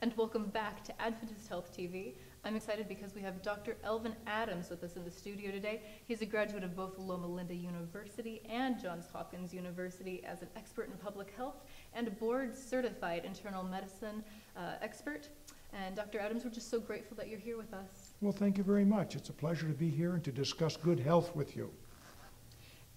And welcome back to Adventist Health TV. I'm excited because we have Dr. Elvin Adams with us in the studio today. He's a graduate of both Loma Linda University and Johns Hopkins University as an expert in public health and a board-certified internal medicine expert. And Dr. Adams, we're just so grateful that you're here with us. Well, thank you very much. It's a pleasure to be here and to discuss good health with you.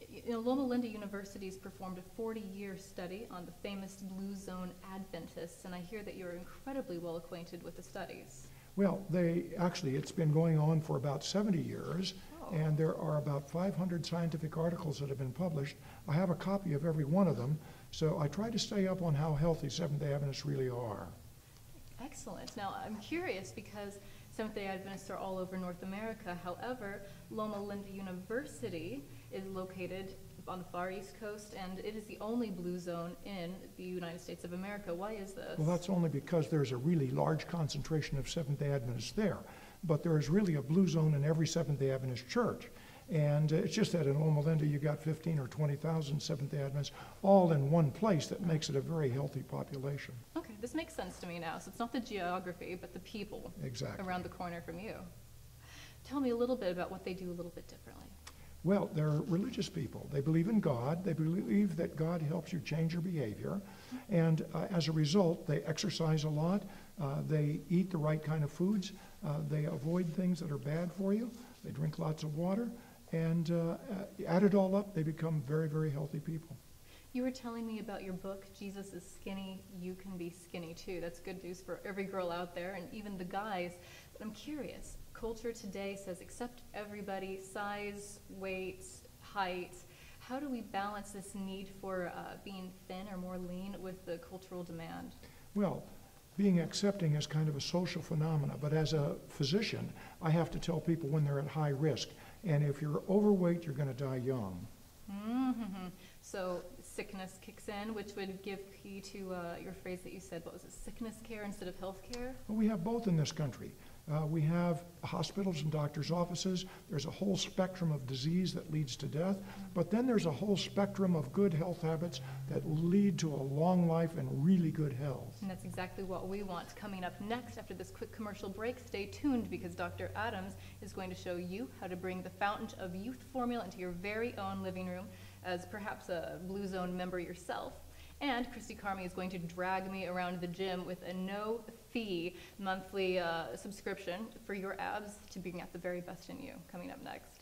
You know, Loma Linda University's performed a 40-year study on the famous Blue Zone Adventists, and I hear that you're incredibly well acquainted with the studies. Well, it's been going on for about 70 years, and there are about 500 scientific articles that have been published. I have a copy of every one of them, so I try to stay up on how healthy Seventh-day Adventists really are. Excellent. Now, I'm curious because Seventh-day Adventists are all over North America. However, Loma Linda University is located on the far East Coast, and it is the only Blue Zone in the United States of America. Why is this? Well, that's only because there's a really large concentration of Seventh-day Adventists there. But there is really a Blue Zone in every Seventh-day Adventist church. And it's just that in Loma Linda you got 15 or 20,000 Seventh-day Adventists all in one place that makes it a very healthy population. Okay, this makes sense to me now. So it's not the geography, but the people around the corner from you. Tell me a little bit about what they do a little bit differently. Well, they're religious people. They believe in God. They believe that God helps you change your behavior. And as a result, they exercise a lot. They eat the right kind of foods. They avoid things that are bad for you. They drink lots of water. And add it all up, they become very, very healthy people. You were telling me about your book, Jesus is Skinny, You Can Be Skinny Too. That's good news for every girl out there and even the guys. But I'm curious, culture today says accept everybody, size, weight, height. How do we balance this need for being thin or more lean with the cultural demand? Well, being accepting is kind of a social phenomenon, but as a physician, I have to tell people when they're at high risk. And if you're overweight, you're going to die young. Mm-hmm. So sickness kicks in, which would give key to your phrase that you said, what was it, sickness care instead of health care? Well, we have both in this country. We have hospitals and doctors' offices. There's a whole spectrum of disease that leads to death, but then there's a whole spectrum of good health habits that lead to a long life and really good health. And that's exactly what we want. Coming up next after this quick commercial break, stay tuned because Dr. Adams is going to show you how to bring the Fountain of Youth formula into your very own living room as perhaps a Blue Zone member yourself. And Christy Carmi is going to drag me around the gym with a no-fee monthly subscription for your abs to bring out the very best in you. Coming up next.